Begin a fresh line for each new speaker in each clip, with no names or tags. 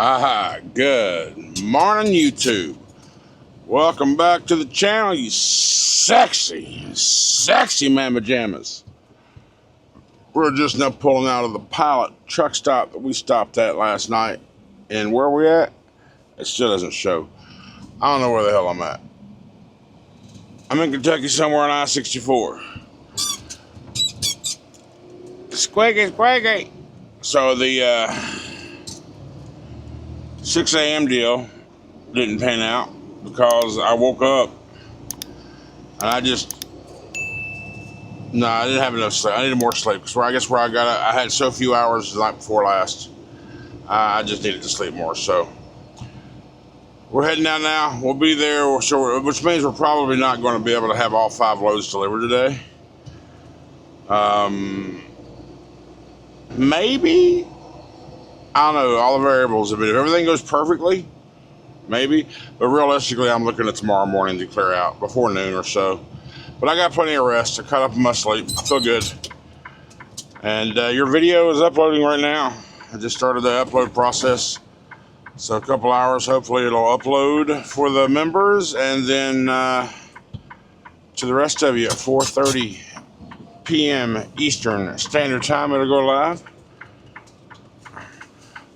Aha, good morning, YouTube. Welcome back to the channel, you sexy mamma jammas. We're just now pulling out of the pilot truck stop that we stopped at last night. And where we at? It still doesn't show. I don't know where the hell I'm at. I'm in Kentucky somewhere on I-64. Squiggy. So the 6 a.m. deal didn't pan out because I woke up and I didn't have enough sleep. I needed more sleep because I had so few hours the night before last. I just needed to sleep more. So we're heading down now. We'll be there, which means we're probably not going to be able to have all 5 loads delivered today. Maybe. I don't know, all the variables. If everything goes perfectly, maybe. But realistically, I'm looking at tomorrow morning to clear out before noon or so. But I got plenty of rest. I caught up on my sleep. I feel good. And your video is uploading right now. I just started the upload process. So a couple hours, hopefully it'll upload for the members. And then to the rest of you at 4:30 p.m. Eastern Standard Time, it'll go live.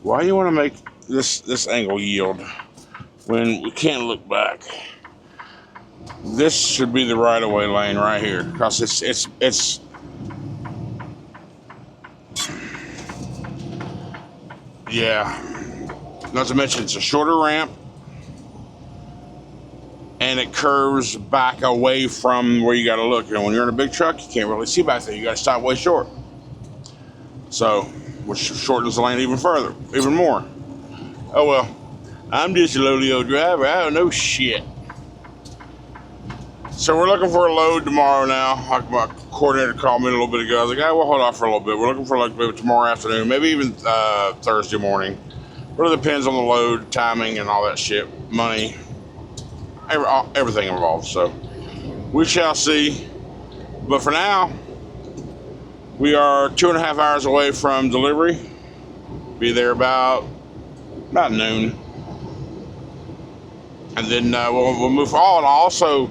Why do you want to make this angle yield when we can't look back? This should be the right-of-way lane right here, because it's yeah. Not to mention it's a shorter ramp, and it curves back away from where you got to look. You know, when you're in a big truck, you can't really see back there. You got to stop way short. So, which shortens the lane even further, even more. Oh well, I'm just a lowly old driver. I don't know shit. So we're looking for a load tomorrow now. Like my coordinator called me a little bit ago. I was like, we'll hold off for a little bit. We're looking for like maybe tomorrow afternoon, maybe even Thursday morning. Really depends on the load, timing, and all that shit. Money, everything involved. So we shall see. But for now, we are 2.5 hours away from delivery. Be there about noon. And then we'll move on. Also,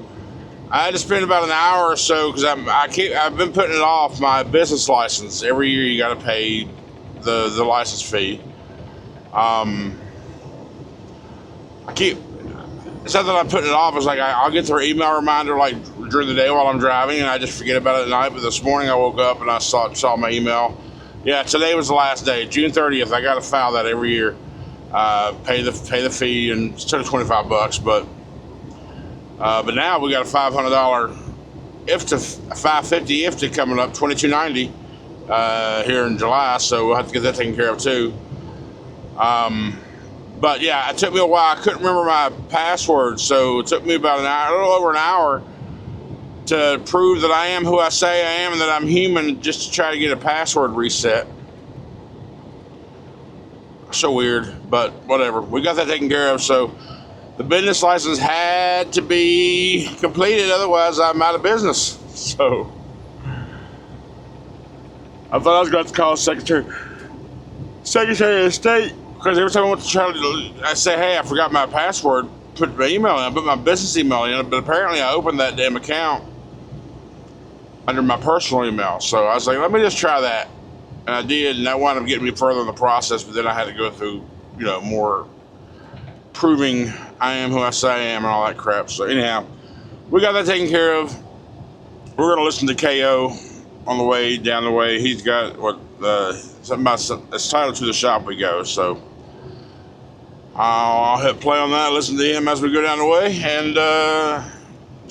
I had to spend about an hour or so because I've been putting it off my business license. Every year you got to pay the license fee. It's not that I'm putting it off. It's like I'll get their email reminder like during the day while I'm driving, and I just forget about it at night. But this morning I woke up and I saw my email. Yeah, today was the last day, June 30th. I got to file that every year. Pay the fee, and instead of $25, but now we got a $500 IFTA, $550 IFTA coming up, $22.90 here in July. So we'll have to get that taken care of too. But yeah, it took me a while. I couldn't remember my password, so it took me about an hour, a little over an hour, to prove that I am who I say I am and that I'm human, just to try to get a password reset. So weird, but whatever. We got that taken care of, so the business license had to be completed, otherwise I'm out of business. So I thought I was going to call Secretary of State. Because every time I went to try to, I say, hey, I forgot my password, put my email in, I put my business email in, but apparently I opened that damn account under my personal email. So I was like, let me just try that. And I did, and that wound up getting me further in the process, but then I had to go through, more proving I am who I say I am and all that crap. So anyhow, we got that taken care of. We're going to listen to KO on the way, down the way. He's got, something about, it's titled To the Shop We Go, so I'll hit play on that, listen to him as we go down the way, and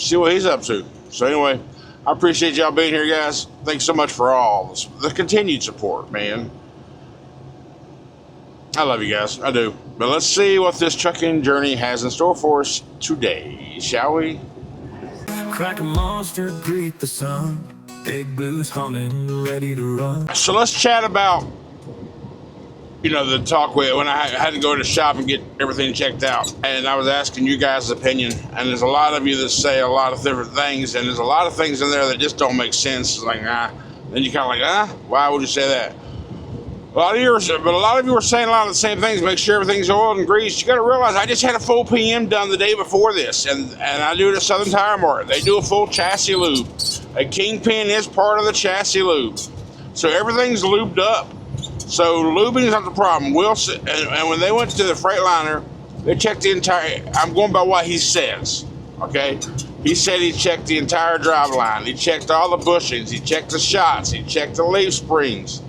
see what he's up to. So anyway, I appreciate y'all being here, guys. Thanks so much for all the continued support, man. I love you guys, I do. But let's see what this trucking journey has in store for us today, shall we?
Crack a monster, greet the sun. Big blues humming, ready to run.
So let's chat about the talk when I had to go to the shop and get everything checked out. And I was asking you guys' opinion. And there's a lot of you that say a lot of different things. And there's a lot of things in there that just don't make sense. Like, Then you kind of like, why would you say that? A lot of you were saying a lot of the same things. Make sure everything's oiled and greased. You got to realize I just had a full PM done the day before this, and I do it at Southern Tire Mart. They do a full chassis lube. A kingpin is part of the chassis lube, so everything's lubed up. So lubing is not the problem. And when they went to the Freightliner, they checked the entire. I'm going by what he says. Okay, he said he checked the entire drive line. He checked all the bushings. He checked the shots. He checked the leaf springs.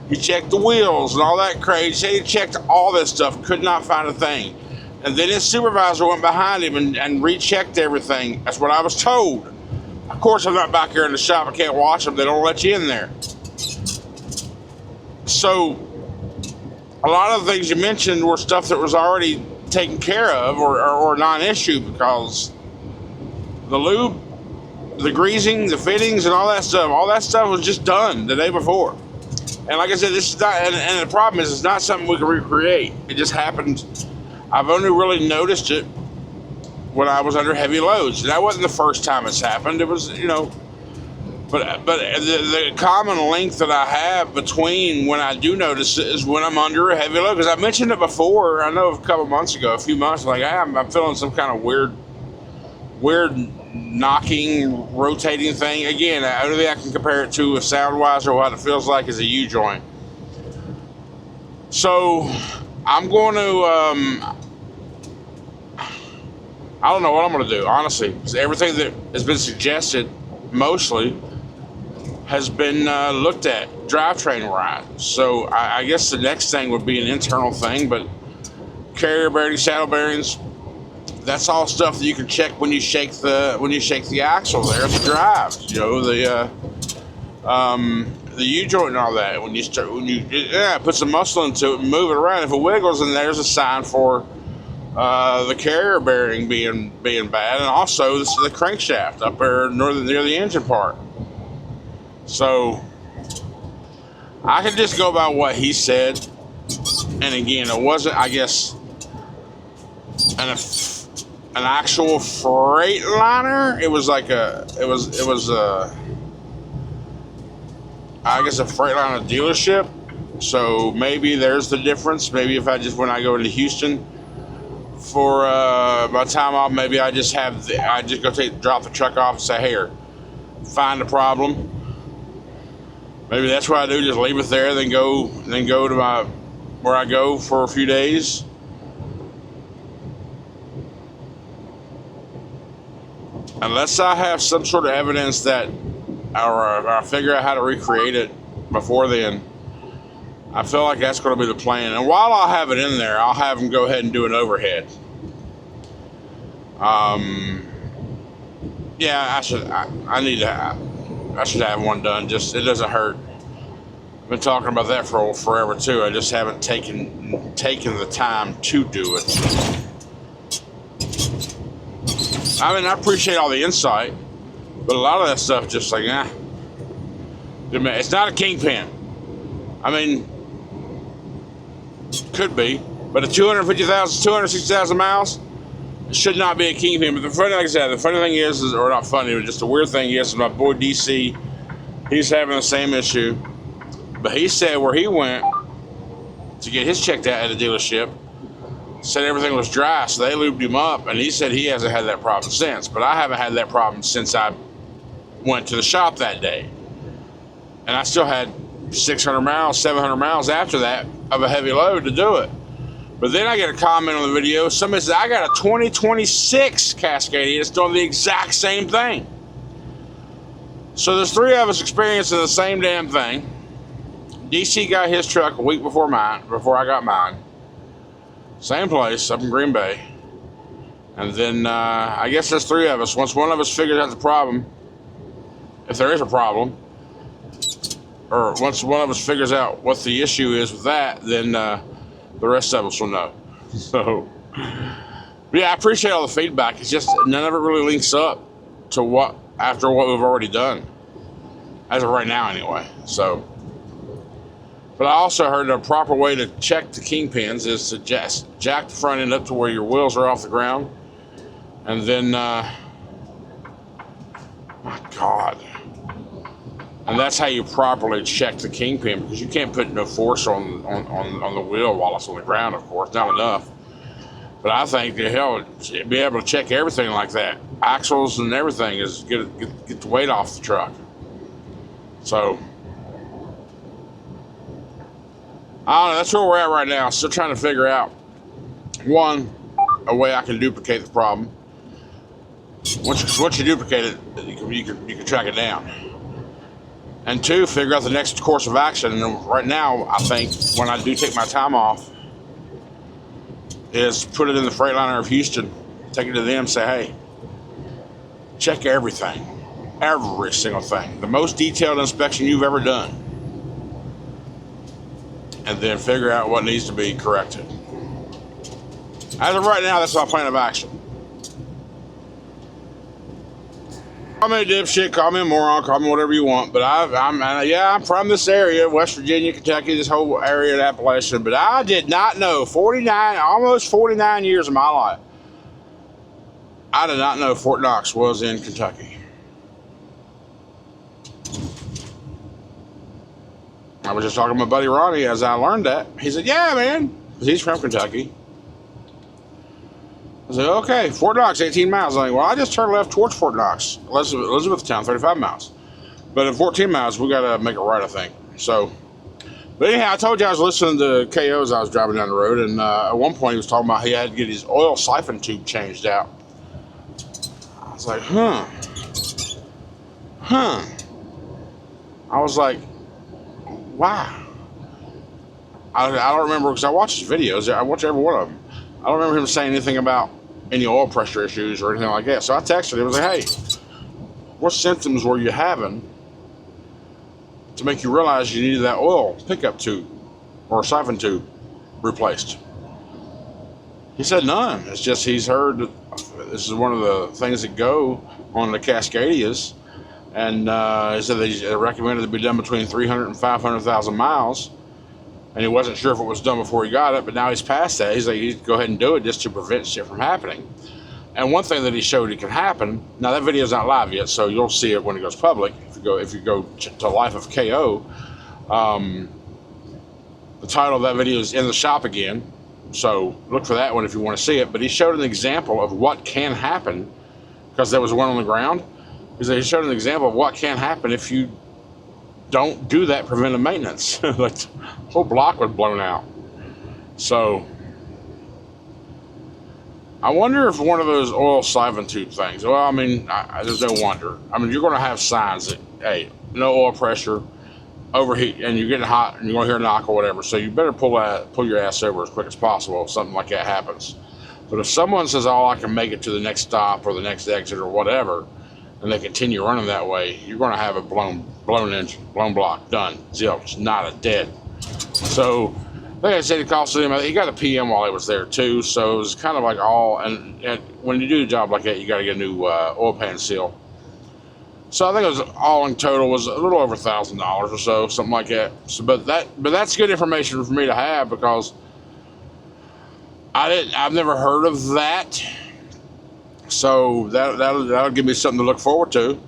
He checked the wheels and all that crazy. He said he checked all this stuff, could not find a thing. And then his supervisor went behind him and rechecked everything. That's what I was told. Of course, I'm not back here in the shop. I can't watch them. They don't let you in there. So, a lot of the things you mentioned were stuff that was already taken care of or non-issue, because the lube, the greasing, the fittings, and all that stuff was just done the day before. And like I said, this is not, and the problem is, it's not something we can recreate. It just happened. I've only really noticed it when I was under heavy loads. That wasn't the first time it's happened. It was, but the common link that I have between when I do notice it is when I'm under a heavy load. Because I mentioned it before. I know a couple months ago, a few months, like I'm feeling some kind of weird knocking, rotating thing. Again, the only thing I can compare it to, sound-wise, or what it feels like, is a U-joint. So, I'm going to, I don't know what I'm going to do, honestly. Everything that has been suggested, mostly, has been looked at, drivetrain-wise. So, I guess the next thing would be an internal thing, but carrier bearings, saddle bearings, that's all stuff that you can check when you shake the axle there at the drive. The U-joint and all that. When you put some muscle into it and move it around. If it wiggles, then there's a sign for the carrier bearing being bad, and also the crankshaft up there near the engine part. So I can just go by what he said. And again, it wasn't, I guess, an actual Freightliner. It was like I guess a Freightliner dealership. So maybe there's the difference. Maybe if when I go into Houston for my time off, maybe I just go drop the truck off and say, here, find the problem. Maybe that's what I do. Just leave it there, then go to where I go for a few days. Unless I have some sort of evidence that, or I figure out how to recreate it before then, I feel like that's going to be the plan. And while I'll have it in there, I'll have them go ahead and do an overhead. Yeah, I should have one done. Just, it doesn't hurt. I've been talking about that for forever too. I just haven't taken the time to do it. I mean, I appreciate all the insight, but a lot of that stuff just like, it's not a kingpin. I mean, could be, but at 260,000 miles, it should not be a kingpin. But like I said, the funny thing is, or not funny, but just the weird thing is, my boy DC, he's having the same issue. But he said where he went to get his checked out at a dealership, said everything was dry, so they lubed him up, and he said he hasn't had that problem since. But I haven't had that problem since I went to the shop that day. And I still had 600 miles, 700 miles after that of a heavy load to do it. But then I get a comment on the video, somebody says, I got a 2026 Cascadia that's doing the exact same thing. So there's three of us experiencing the same damn thing. DC got his truck a week before I got mine. Same place, up in Green Bay. And then I guess there's three of us. Once one of us figures out the problem, if there is a problem, or once one of us figures out what the issue is with that, then the rest of us will know. So, yeah, I appreciate all the feedback. It's just none of it really links up to after what we've already done, as of right now anyway. So, but I also heard a proper way to check the kingpins is to jack the front end up to where your wheels are off the ground, and then my God, And that's how you properly check the kingpin, because you can't put no force on the wheel while it's on the ground, of course, not enough. But I think the hell, be able to check everything like that, axles and everything, is get the weight off the truck. So, I don't know, that's where we're at right now. Still trying to figure out, one, a way I can duplicate the problem. Once you duplicate it, you can track it down. And two, figure out the next course of action. And right now, I think when I do take my time off, is put it in the Freightliner of Houston, take it to them, say, hey, check everything, every single thing, the most detailed inspection you've ever done, and then figure out what needs to be corrected. As of right now, that's my plan of action. Call me a dipshit, call me a moron, call me whatever you want, but I'm from this area, West Virginia, Kentucky, this whole area of Appalachian, but I did not know, almost 49 years of my life, I did not know Fort Knox was in Kentucky. I was just talking to my buddy Ronnie as I learned that. He said, yeah, man, he's from Kentucky. I said, okay, Fort Knox, 18 miles. I'm like, well, I just turned left towards Fort Knox, Elizabethtown, 35 miles. But at 14 miles, we got to make a right, I think. So, but anyhow, I told you I was listening to KO as I was driving down the road, and at one point he was talking about he had to get his oil siphon tube changed out. I was like, huh. I was like, why? I don't remember, because I watched his videos. I watch every one of them. I don't remember him saying anything about any oil pressure issues or anything like that. So I texted him and was like, hey, what symptoms were you having to make you realize you needed that oil pickup tube or siphon tube replaced? He said none. It's just he's heard that this is one of the things that go on the Cascadias. And he said they recommended it be done between 300 and 500,000 miles. And he wasn't sure if it was done before he got it, but now he's past that. He's like, you go ahead and do it just to prevent shit from happening. And one thing that he showed it can happen. Now that video's not live yet, so you'll see it when it goes public. If you go to Life of KO, the title of that video is In the Shop Again. So look for that one if you want to see it. But he showed an example of what can happen, because there was one on the ground. He showed an example of what can happen if you don't do that preventive maintenance. Like, the whole block was blown out. So I wonder if one of those oil siphon tube things, well, I mean, there's no wonder. I mean, you're going to have signs that, hey, no oil pressure, overheat, and you're getting hot, and you're going to hear a knock or whatever. So you better pull your ass over as quick as possible if something like that happens. But if someone says, oh, I can make it to the next stop or the next exit or whatever, and they continue running that way, you're going to have a blown engine, blown block, done, zilch, not a dead. So, like I said, it costed him. He got a PM while he was there too, so it was kind of like all. And when you do a job like that, you got to get a new oil pan seal. So I think it was all in total was a little over $1,000 or so, something like that. So, but that's good information for me to have, because I've never heard of that. So that'll give me something to look forward to.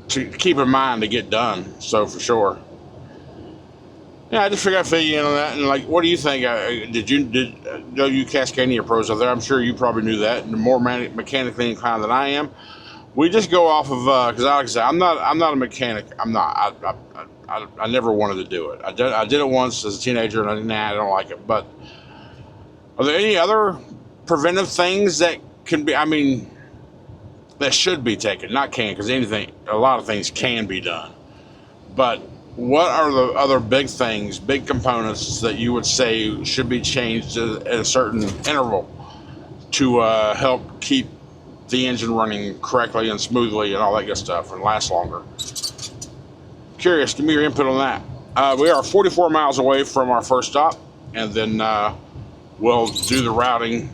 To keep in mind to get done. So for sure. Yeah, I just figured I'd fill you in on that. And like, what do you think? Did you Cascadia pros out there? I'm sure you probably knew that. And more mechanically inclined than I am. We just go off of because like I said, I'm not a mechanic. I never wanted to do it. I did it once as a teenager, and I don't like it. But are there any other preventive things that can be? I mean, that should be taken, not can, because a lot of things can be done. But what are the other big things, big components that you would say should be changed at a certain interval to help keep the engine running correctly and smoothly and all that good stuff and last longer? Curious, give me your input on that. We are 44 miles away from our first stop, and then we'll do the routing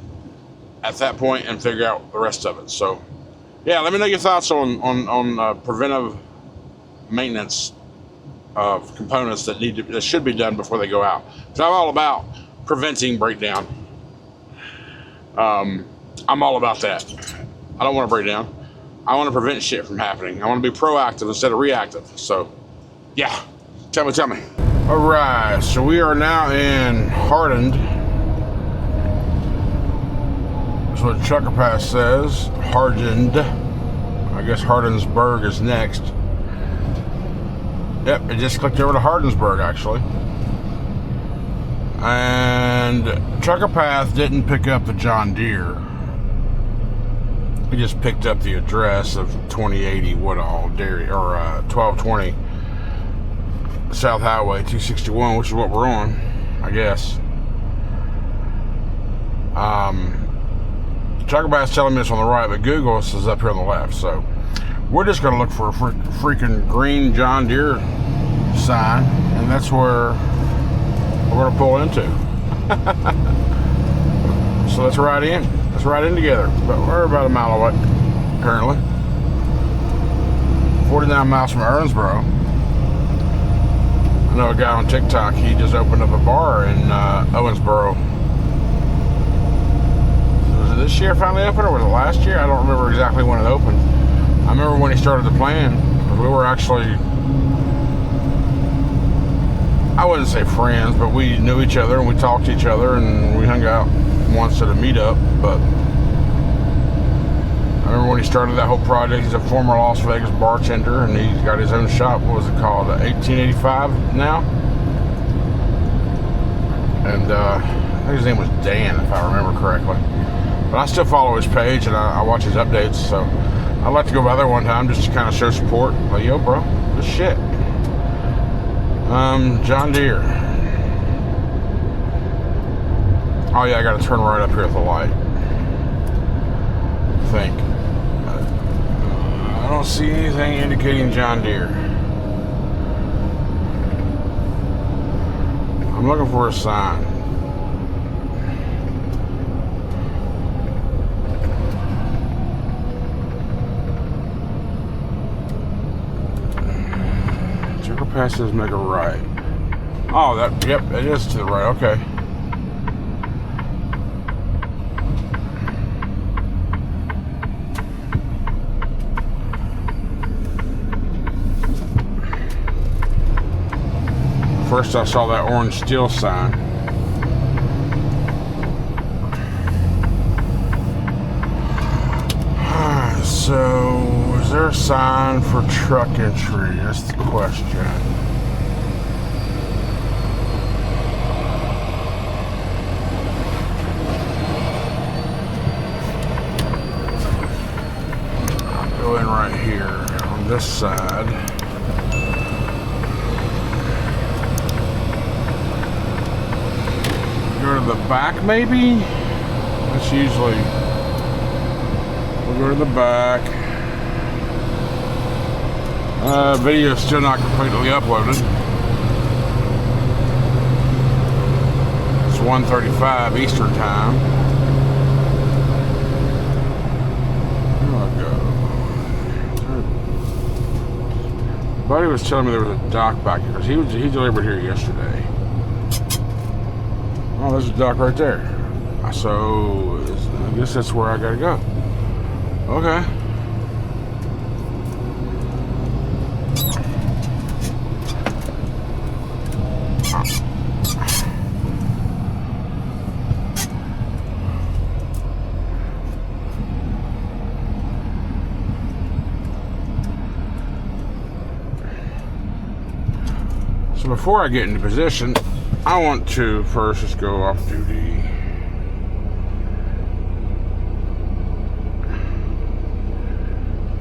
at that point and figure out the rest of it. So, yeah, let me know your thoughts on preventive maintenance of components that should be done before they go out. Because I'm all about preventing breakdown. I'm all about that. I don't want to break down. I want to prevent shit from happening. I want to be proactive instead of reactive. So, yeah. Tell me. All right, so we are now in Hardened. That's what Trucker Pass says. Hardened. I guess Hardensburg is next. Yep, it just clicked over to Hardensburg, actually. And Trucker Path didn't pick up the John Deere. He just picked up the address of 2080 Woodall Dairy, or 1220 South Highway 261, which is what we're on, I guess. Trucker Path's telling me it's on the right, but Google says up here on the left. So we're just going to look for a freaking green John Deere sign, and that's where we're going to pull into. So let's ride in. Let's ride in together. But we're about a mile away, currently. 49 miles from Owensboro. I know a guy on TikTok, he just opened up a bar in Owensboro. Was it this year finally opened, or was it last year? I don't remember exactly when it opened. I remember when he started the plan. We were actually, I wouldn't say friends, but we knew each other and we talked to each other and we hung out once at a meetup. But I remember when he started that whole project. He's a former Las Vegas bartender and he's got his own shop. What was it called? 1885 now? And I think his name was Dan, if I remember correctly. But I still follow his page and I watch his updates, so I'd like to go by there one time just to kind of show support. Like, yo, bro, this shit. John Deere. Oh yeah, I gotta turn right up here at the light. I think. I don't see anything indicating John Deere. I'm looking for a sign. Passes make a right. Oh, yep, it is to the right. Okay. First, I saw that orange steel sign. So, is there a sign for truck entry? That's the question. I'll go in right here on this side. Go to the back, maybe? That's usually... We'll go to the back. Video is still not completely uploaded. It's 1:35 Eastern time. Where do I go? Buddy was telling me there was a dock back here because he delivered here yesterday. Oh, there's a dock right there. So I guess that's where I gotta go. Okay. So before I get into position, I want to first just go off duty.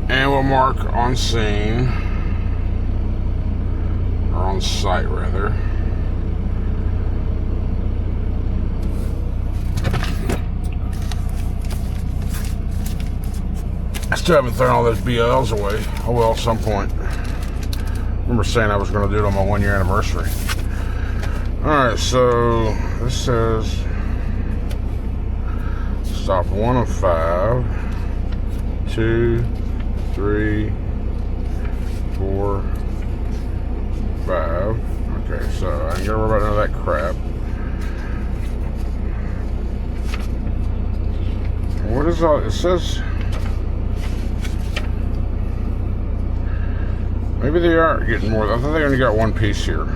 And we'll mark on scene, or on site rather. I still haven't thrown all those BLs away. I will at some point. I remember saying I was going to do it on my 1-year anniversary. Alright, so this says stop 1 of 5, 2, 3, 4, 5. Okay, so I ain't gonna worry about none of that crap. What is all it says? Maybe they are getting more. I thought they only got one piece here.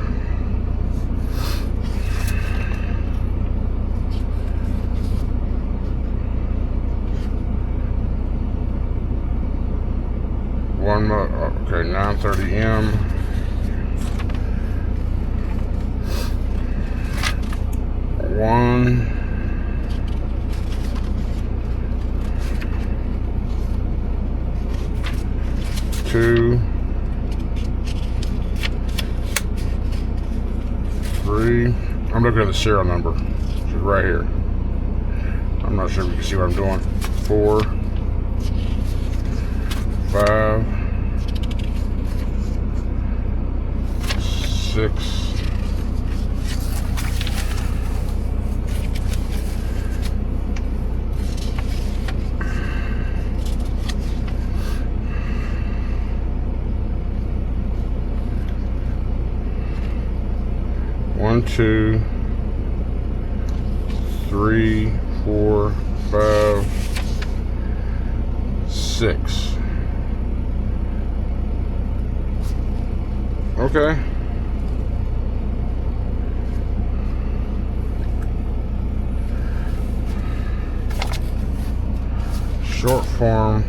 Okay, 930 M. One. Two. Three. I'm looking at the serial number. It's right here. I'm not sure if you can see what I'm doing. 4. 5. 6. 1, 2, 3, 4, 5, 6. Okay. Short form.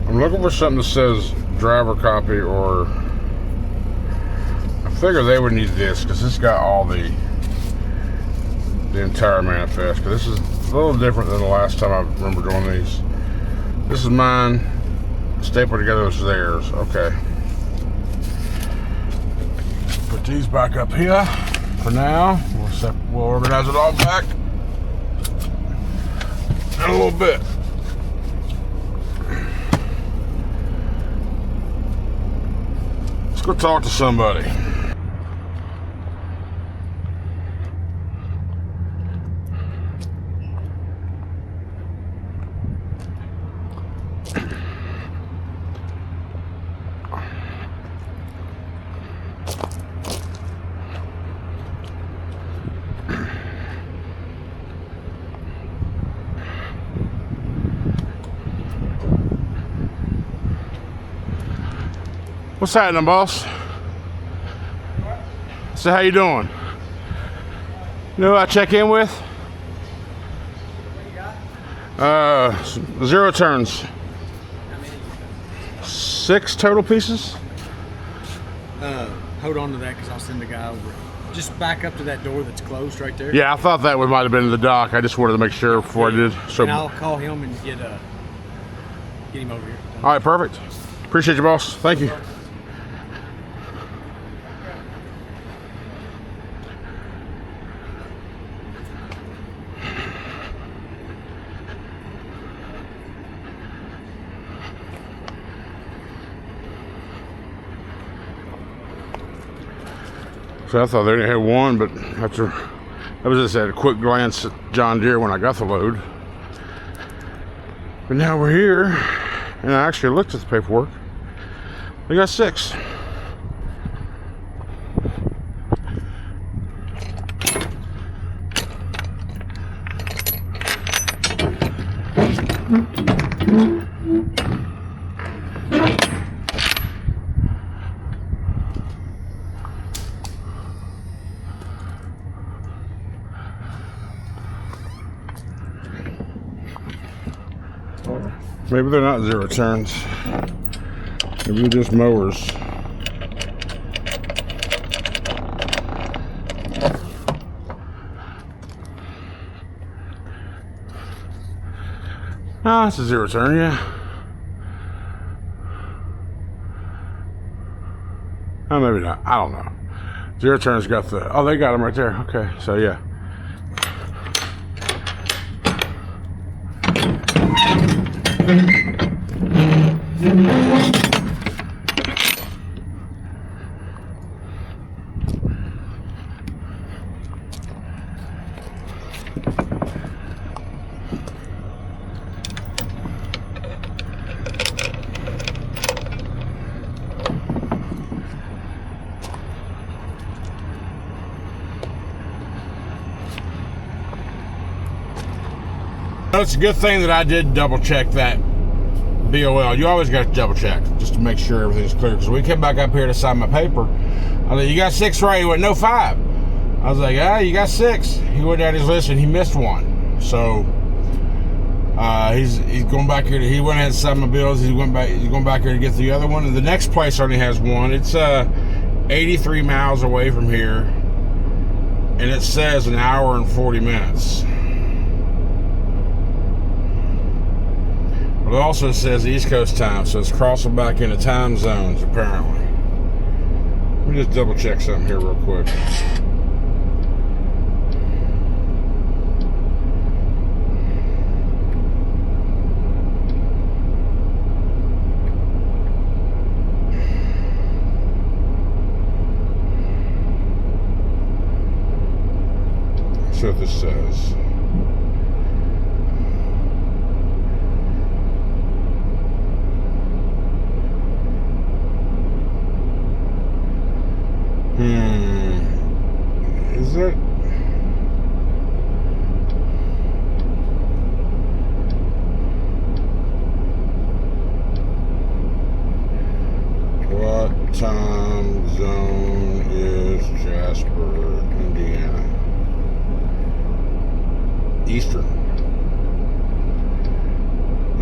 I'm looking for something that says driver copy, or I figure they would need this because it's got all the entire manifest. Because this is a little different than the last time I remember doing these. This is mine. Stapled together was theirs. Okay. Put these back up here for now. We'll organize it all back in a little bit. Go talk to somebody. What's happening, boss? So how you doing? You know who I check in with?
What you got?
0 turns.
How many?
6 total pieces?
Hold on to that because I'll send a guy over. Just back up to that door that's closed right there.
Yeah, I thought that might have been in the dock. I just wanted to make sure before I did. So,
And I'll call him and get him over here.
all right, perfect. Appreciate you, boss. Thank you. So I thought they only had one, but after I was just at a quick glance at John Deere when I got the load. But now we're here, and I actually looked at the paperwork. They got 6. Maybe they're not 0 turns. Maybe they're just mowers. Ah, it's a 0 turn, yeah. Oh, maybe not. I don't know. 0 turns got the. Oh, they got them right there. Okay, so yeah. Well, it's a good thing that I did double check that BOL. You always got to double check just to make sure everything's clear. Because we came back up here to sign my paper. I was like, you got 6 right? He went, no, 5. I was like, you got 6. He went down his list and he missed one. So he's going back here. He went ahead and signed my bills. He's going back here to get the other one. And the next place only has one. It's 83 miles away from here, and it says an hour and 40 minutes. But it also says East Coast time, so it's crossing back into time zones, apparently. Let me just double check something here real quick. Let's see what this says. Is it? What time zone is Jasper, Indiana? Eastern.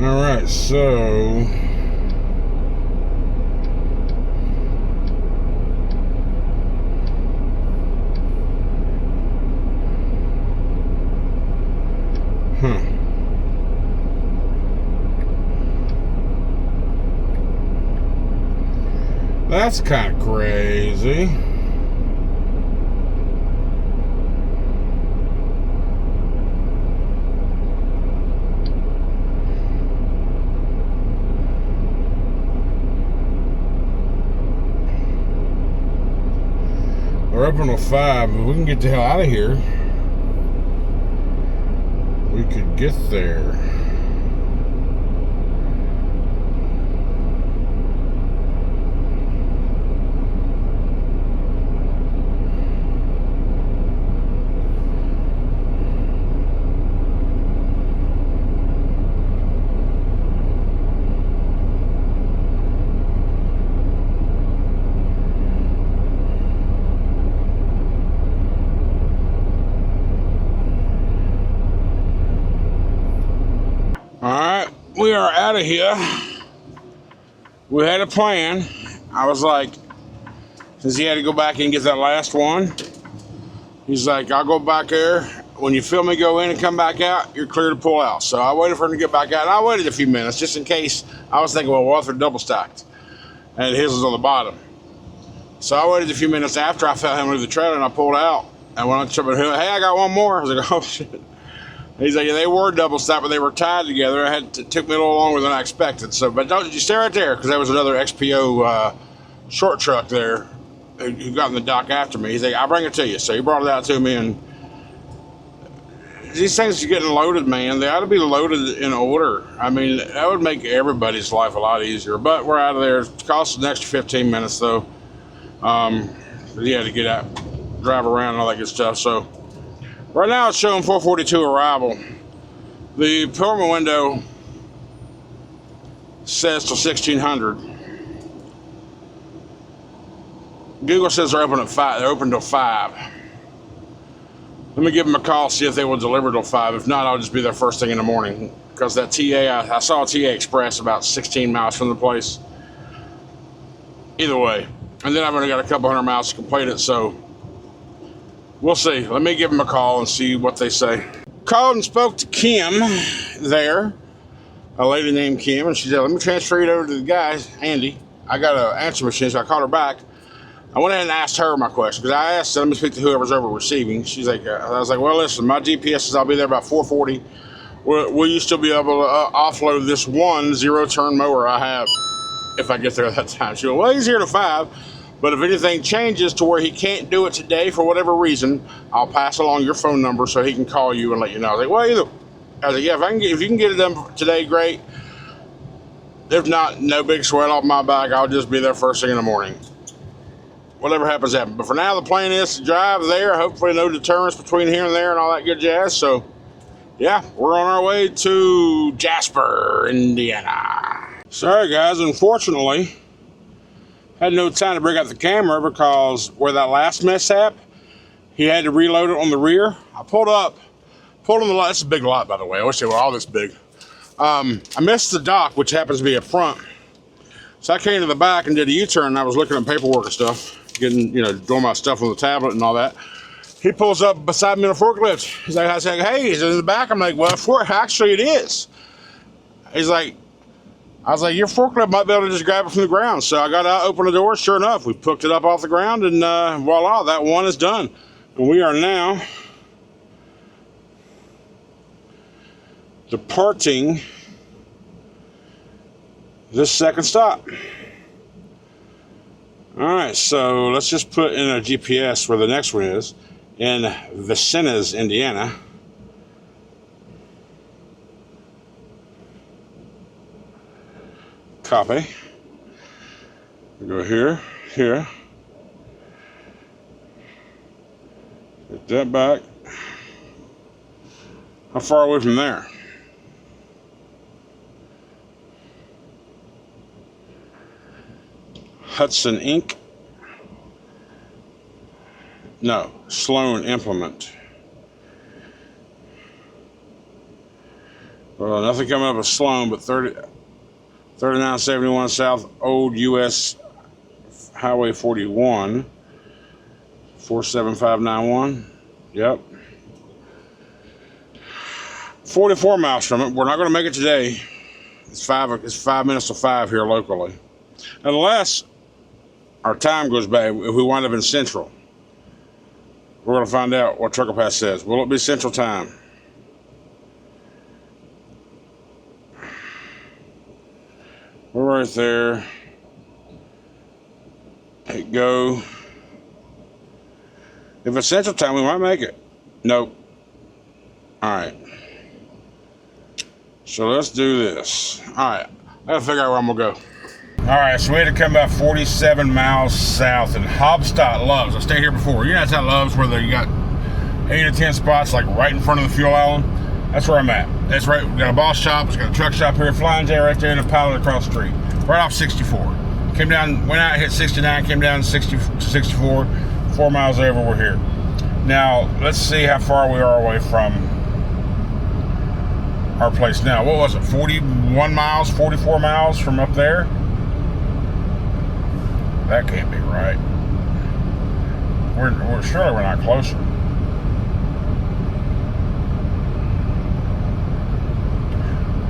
All right, so that's kind of crazy. We're up until 5, but we can get the hell out of here. We could get there. We are out of here. We had a plan. I was like, since he had to go back and get that last one, he's like, I'll go back there. When you feel me go in and come back out, you're clear to pull out. So I waited for him to get back out, and I waited a few minutes just in case. I was thinking, well, what if they're double stacked? And his was on the bottom. So I waited a few minutes after I felt him leave the trailer, and I pulled out. And when I tripped, hey, I got one more. I was like, oh shit. He's like, yeah, they were double stacked, but they were tied together. It took me a little longer than I expected. So, but don't you stay right there, because there was another XPO short truck there who got in the dock after me. He's like, I'll bring it to you. So he brought it out to me, and these things are getting loaded, man. They ought to be loaded in order. I mean, that would make everybody's life a lot easier. But we're out of there. It costs an extra 15 minutes, though. You had to get out, drive around, and all that good stuff. So right now it's showing 4:42 arrival. The appointment window says till 1600. Google says they're open at 5. They're open till 5. Let me give them a call, see if they will deliver till 5. If not, I'll just be there first thing in the morning. Because that TA, I saw a TA Express about 16 miles from the place. Either way. And then I've only got a couple hundred miles to complete it, so we'll see. Let me give them a call and see what they say. Called and spoke to Kim there, a lady named Kim, and she said, let me transfer you over to the guy, Andy. I got an answer machine, so I called her back. I went ahead and asked her my question, because I asked, let me speak to whoever's over receiving. She's like, I was like, well, listen, my GPS says I'll be there about 4:40. Will you still be able to offload this one zero-turn mower I have if I get there at that time? She went, well, he's here to 5. But if anything changes to where he can't do it today for whatever reason, I'll pass along your phone number so he can call you and let you know. I was like, well, either. I was like, yeah, if you can get it done today, great. If not, no big sweat off my back. I'll just be there first thing in the morning. Whatever happens, happens. But for now, the plan is to drive there. Hopefully no deterrence between here and there and all that good jazz. So yeah, we're on our way to Jasper, Indiana. Sorry guys, unfortunately, had no time to bring out the camera because where that last mishap, he had to reload it on the rear. I pulled on the lot. It's a big lot, by the way. I wish they were all this big. I missed the dock, which happens to be up front. So I came to the back and did a U-turn, and I was looking at paperwork and stuff, getting, doing my stuff on the tablet and all that. He pulls up beside me in a forklift. He's like, I said, hey, is it in the back? I'm like, well, actually it is. He's like, I was like, your forklift might be able to just grab it from the ground. So I got out, opened the door. Sure enough, we picked it up off the ground, and voila, that one is done. And we are now departing this second stop. All right, so let's just put in a GPS where the next one is, in Vincennes, Indiana. Copy. We go here. Get that back. How far away from there? Hudson Inc. No, Sloan Implement. Well, nothing coming up with Sloan, but 3971 South Old US Highway 41, 47591. Yep. 44 miles from it. We're not going to make it today. It's 5 minutes to 5 here locally. Unless our time goes bad, if we wind up in Central. We're going to find out what Trucker Pass says. Will it be Central Time? We're right there. Hit go. If it's Central Time, we might make it. Nope. Alright. So let's do this. Alright. I gotta figure out where I'm gonna go. Alright, so we had to come about 47 miles south in Hobstadt Loves. I stayed here before. You know, that's how Loves where you got 8 or 10 spots like right in front of the fuel island. That's where I'm at. That's right. We got a boss shop. It's got a truck shop here, Flying J right there, and a pilot across the street. Right off 64. Came down, went out, hit 69, came down to 64. 4 miles over, we're here. Now, let's see how far we are away from our place now. What was it, 41 miles, 44 miles from up there? That can't be right. We're surely we're not closer.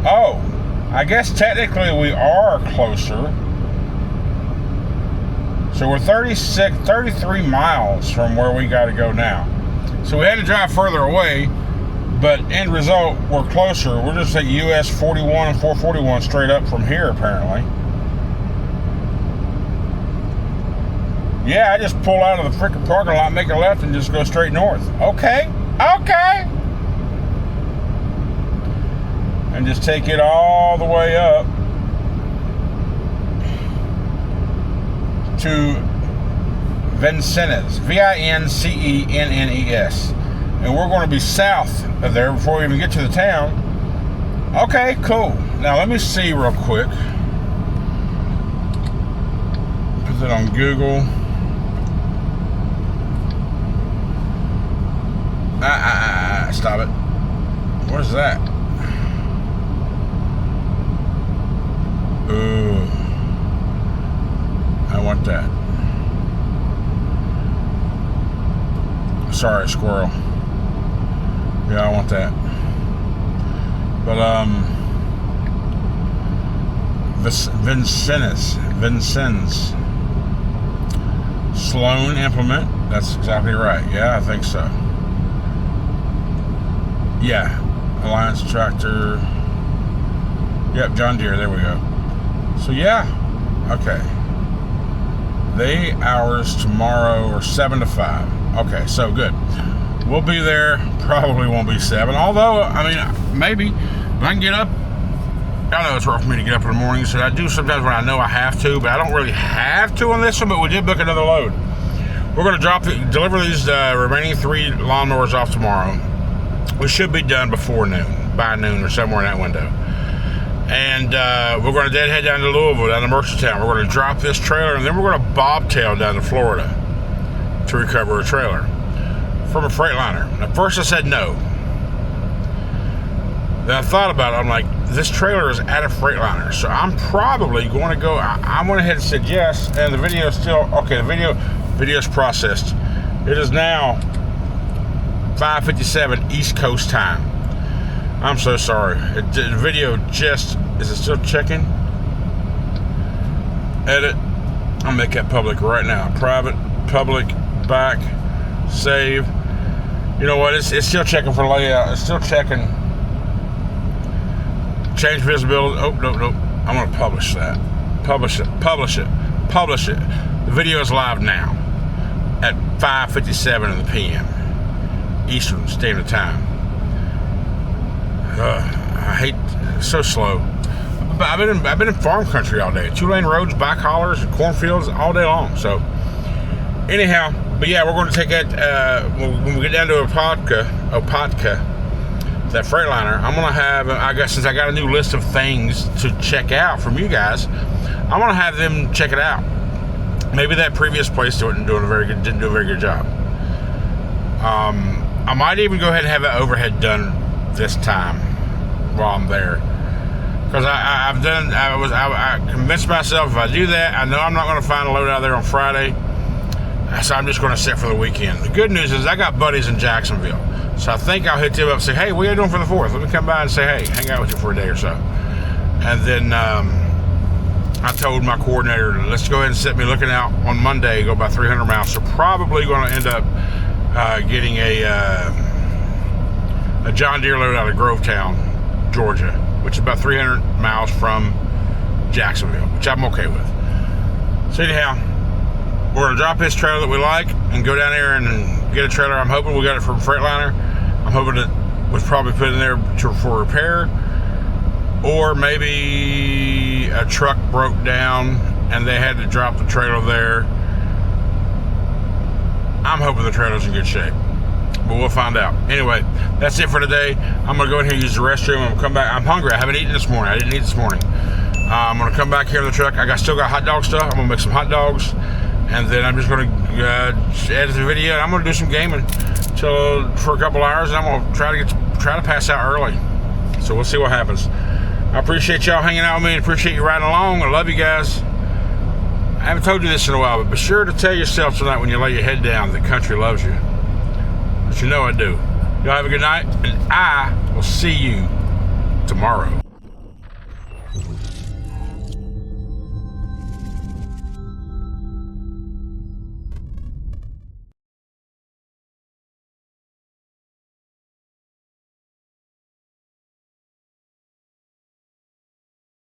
Oh, I guess technically we are closer. So we're 33 miles from where we got to go now. So we had to drive further away, but end result, we're closer. We're just at US 41 and 441 straight up from here, apparently. Yeah, I just pull out of the freaking parking lot, make a left, and just go straight north. Okay. And just take it all the way up to Vincennes, Vincennes, and we're going to be south of there before we even get to the town. Okay, cool. Now let me see real quick. Put it on Google. Stop it. What is that? Ooh. I want that. Sorry, squirrel. Yeah, I want that. But, Vincennes. Sloan Implement. That's exactly right. Yeah, I think so. Yeah. Alliance Tractor. Yep, John Deere. There we go. So, yeah. Okay. The hours tomorrow are 7 to 5. Okay, so good. We'll be there. Probably won't be 7. Although, I mean, maybe. When I can get up. I know it's rough for me to get up in the morning. So I do sometimes when I know I have to. But I don't really have to on this one. But we did book another load. We're going to deliver these remaining 3 lawnmowers off tomorrow. We should be done before noon, by noon or somewhere in that window. And we're going to deadhead down to Louisville, down to Mercer town. We're going to drop this trailer, and then we're going to bobtail down to Florida to recover a trailer from a Freightliner. At first I said no. Then I thought about it. I'm like, this trailer is at a Freightliner, so I'm probably going to go. I went ahead and said yes, and the video is still okay. The video's processed. It is now 5:57 East Coast time. I'm so sorry. The video just is it still checking? Edit. I'll make that public right now. Private, public, back, save. You know what? It's still checking for layout. It's still checking. Change visibility. Oh, no. I'm going to publish that. Publish it. The video is live now at 5:57 in the PM Eastern Standard Time. I hate it's so slow. But I've been in farm country all day. 2-lane roads, bike haulers, and cornfields all day long. So anyhow, but yeah, we're going to take that when we get down to Opatka, that Freightliner. I'm going to have since I got a new list of things to check out from you guys, I'm going to have them check it out. Maybe that previous place didn't do a very good job. I might even go ahead and have that overhead done this time while I'm there, because I convinced myself if I do that, I know I'm not going to find a load out there on Friday, so I'm just going to sit for the weekend. The good news is I got buddies in Jacksonville, so I think I'll hit them up and say, hey, what are you doing for the 4th? Let me come by and say, hey, hang out with you for a day or so. And then I told my coordinator, let's go ahead and set me looking out on Monday, go about 300 miles. So probably going to end up getting a John Deere load out of Grovetown, Georgia, which is about 300 miles from Jacksonville, which I'm okay with. So anyhow, we're going to drop this trailer that we like and go down there and get a trailer. I'm hoping we got it from Freightliner. I'm hoping it was probably put in there for repair, or maybe a truck broke down and they had to drop the trailer there. I'm hoping the trailer's in good shape, but we'll find out. Anyway, that's it for today. I'm going to go in here and use the restroom. I'm going to come back. I'm hungry. I haven't eaten this morning. I didn't eat this morning. I'm going to come back here in the truck. Still got hot dog stuff. I'm going to make some hot dogs, and then I'm just going to edit the video, and I'm going to do some gaming for a couple hours, and I'm going to try to pass out early. So we'll see what happens. I appreciate y'all hanging out with me, and appreciate you riding along. I love you guys. I haven't told you this in a while, but be sure to tell yourself tonight when you lay your head down that country loves you. But you know I do. Y'all have a good night, and I will see you tomorrow.